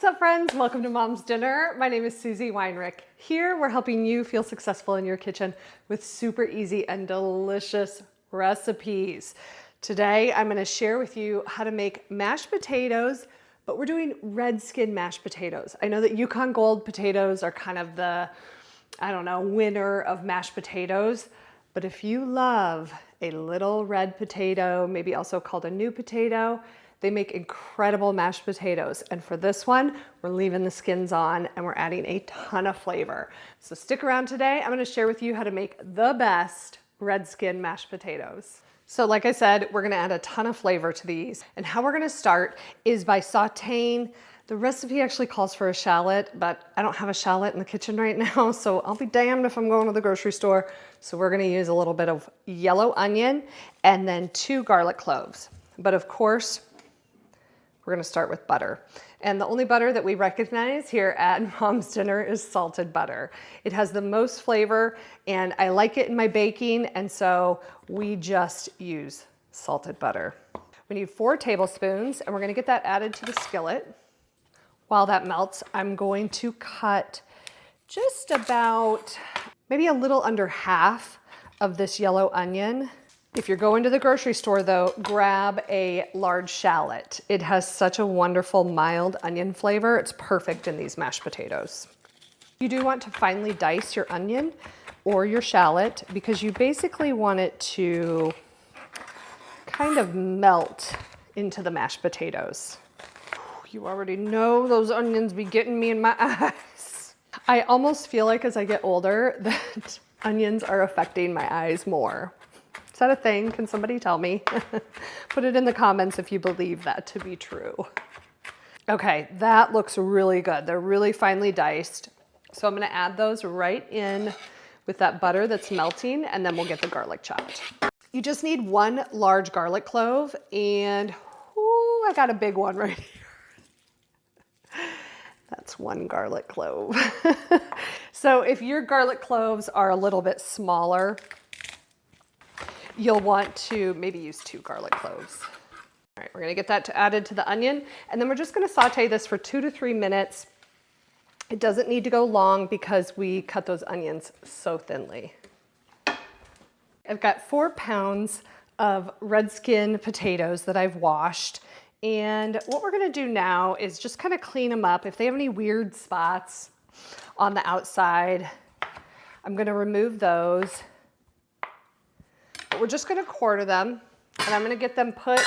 What's up, friends? Welcome to Mom's Dinner. My name is Susie Weinrich. Here, we're helping you feel successful in your kitchen with super easy and delicious recipes. Today, I'm gonna share with you how to make mashed potatoes, but we're doing red skin mashed potatoes. I know that Yukon Gold potatoes are kind of the, winner of mashed potatoes, but if you love a little red potato, maybe also called a new potato, they make incredible mashed potatoes. And for this one, we're leaving the skins on and we're adding a ton of flavor. So stick around today. I'm gonna share with you how to make the best red skin mashed potatoes. So like I said, we're gonna add a ton of flavor to these. And how we're gonna start is by sauteing. The recipe actually calls for a shallot, but I don't have a shallot in the kitchen right now, so I'll be damned if I'm going to the grocery store. So we're gonna use a little bit of yellow onion and then 2 garlic cloves. But of course, we're gonna start with butter. And the only butter that we recognize here at Mom's Dinner is salted butter. It has the most flavor and I like it in my baking, and so we just use salted butter. We need 4 tablespoons and we're gonna get that added to the skillet. While that melts, I'm going to cut just about, maybe a little under half of this yellow onion. If you're going to the grocery store though, grab a large shallot. It has such a wonderful mild onion flavor. It's perfect in these mashed potatoes. You do want to finely dice your onion or your shallot because you basically want it to kind of melt into the mashed potatoes. You already know those onions be getting me in my eyes. I almost feel like as I get older that onions are affecting my eyes more. Is that a thing? Can somebody tell me? Put it in the comments if you believe that to be true. Okay, that looks really good. They're really finely diced. So I'm gonna add those right in with that butter that's melting, and then we'll get the garlic chopped. You just need 1 large garlic clove, and ooh, I got a big one right here. That's 1 garlic clove. So if your garlic cloves are a little bit smaller, you'll want to maybe use 2 garlic cloves. All right, we're gonna get that added to the onion, and then we're just gonna saute this for 2 to 3 minutes. It doesn't need to go long because we cut those onions so thinly. I've got 4 pounds of red skin potatoes that I've washed. And what we're gonna do now is just kind of clean them up. If they have any weird spots on the outside, I'm gonna remove those. But we're just gonna quarter them, and I'm gonna get them put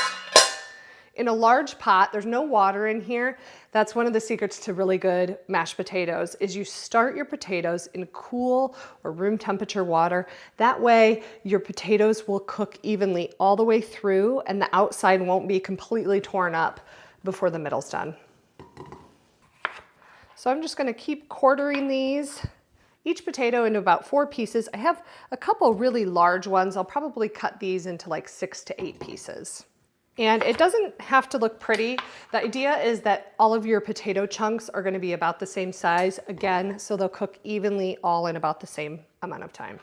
in a large pot. There's no water in here. That's one of the secrets to really good mashed potatoes, is you start your potatoes in cool or room temperature water. That way your potatoes will cook evenly all the way through and the outside won't be completely torn up before the middle's done. So I'm just gonna keep quartering these, each potato into about 4 pieces. I have a couple really large ones. I'll probably cut these into like 6 to 8 pieces. And it doesn't have to look pretty. The idea is that all of your potato chunks are gonna be about the same size, again, so they'll cook evenly all in about the same amount of time.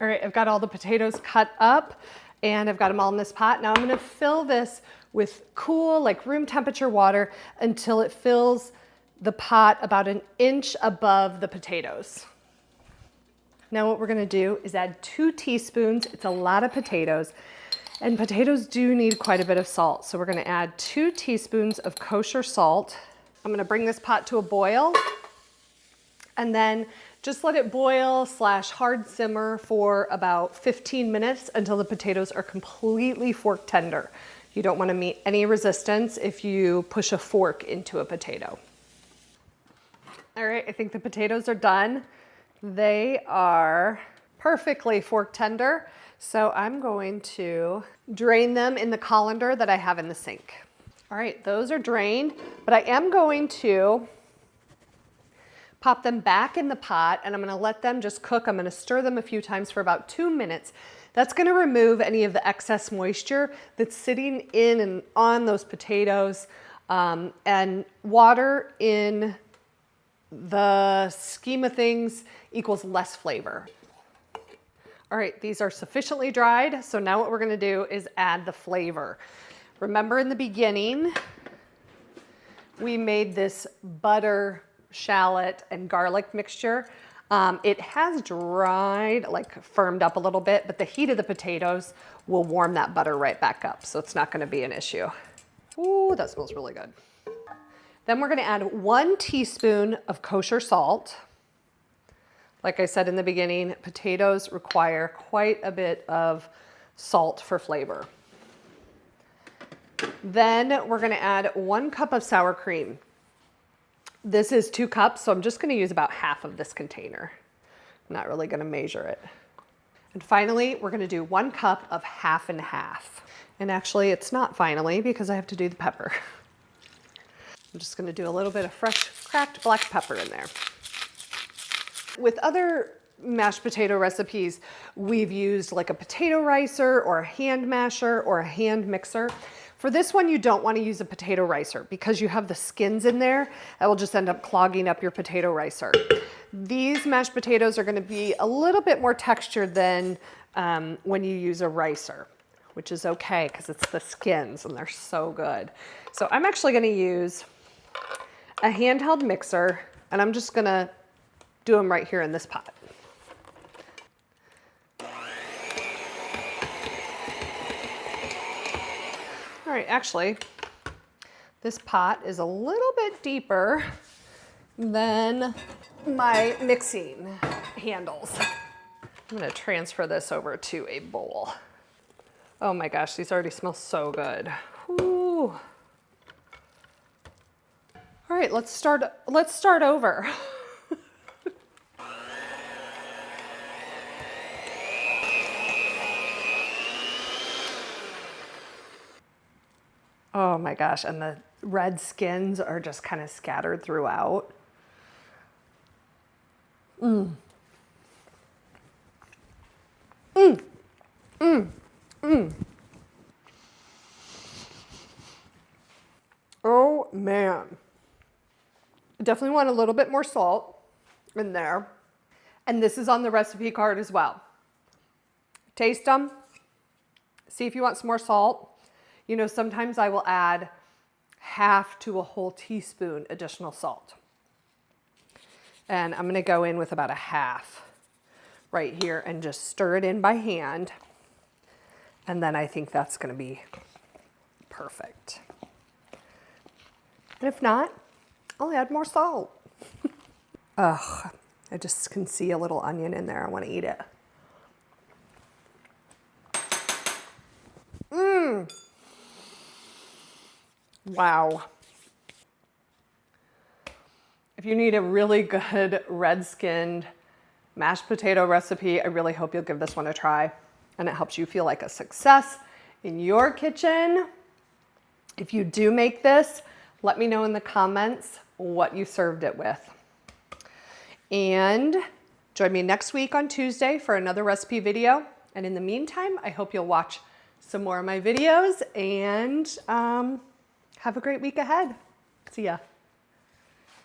All right, I've got all the potatoes cut up and I've got them all in this pot. Now I'm gonna fill this with cool, like room temperature water until it fills the pot about 1 inch above the potatoes. Now what we're gonna do is add 2 teaspoons, it's a lot of potatoes, and potatoes do need quite a bit of salt. So we're gonna add 2 teaspoons of kosher salt. I'm gonna bring this pot to a boil, and then just let it boil / hard simmer for about 15 minutes until the potatoes are completely fork tender. You don't wanna meet any resistance if you push a fork into a potato. All right, I think the potatoes are done. They are perfectly fork tender, so I'm going to drain them in the colander that I have in the sink. All right, those are drained, but I am going to pop them back in the pot and I'm gonna let them just cook. I'm gonna stir them a few times for about 2 minutes. That's gonna remove any of the excess moisture that's sitting in and on those potatoes, and water in the scheme of things equals less flavor. All right, these are sufficiently dried, so now what we're gonna do is add the flavor. Remember in the beginning, We made this butter, shallot, and garlic mixture. It has dried, like firmed up a little bit, but the heat of the potatoes will warm that butter right back up, so it's not gonna be an issue. Ooh, that smells really good. Then we're gonna add 1 teaspoon of kosher salt. Like I said in the beginning, potatoes require quite a bit of salt for flavor. Then we're gonna add 1 cup of sour cream. This is 2 cups, so I'm just gonna use about half of this container. I'm not really gonna measure it. And finally, we're gonna do 1 cup of half and half. And actually, it's not finally because I have to do the pepper. I'm just gonna do a little bit of fresh cracked black pepper in there. With other mashed potato recipes, we've used like a potato ricer or a hand masher or a hand mixer. For this one, you don't want to use a potato ricer because you have the skins in there. That will just end up clogging up your potato ricer. These mashed potatoes are going to be a little bit more textured than when you use a ricer, which is okay because it's the skins and they're so good. So I'm actually going to use a handheld mixer, and I'm just going to do them right here in this pot. All right, actually, this pot is a little bit deeper than my mixing handles. I'm gonna transfer this over to a bowl. Oh my gosh, these already smell so good. Whew. All right, let's start over. Oh my gosh, and the red skins are just kind of scattered throughout. Oh man. Definitely want a little bit more salt in there. And this is on the recipe card as well. Taste them. See if you want some more salt. You know, sometimes I will add half to a whole teaspoon additional salt. And I'm gonna go in with about a half right here and just stir it in by hand. And then I think that's gonna be perfect. And if not, I'll add more salt. Ugh, I just can see a little onion in there. I wanna eat it. Wow. If you need a really good red-skinned mashed potato recipe, I really hope you'll give this one a try, and it helps you feel like a success in your kitchen. If you do make this, let me know in the comments what you served it with. And join me next week on Tuesday for another recipe video. And in the meantime, I hope you'll watch some more of my videos and have a great week ahead. See ya.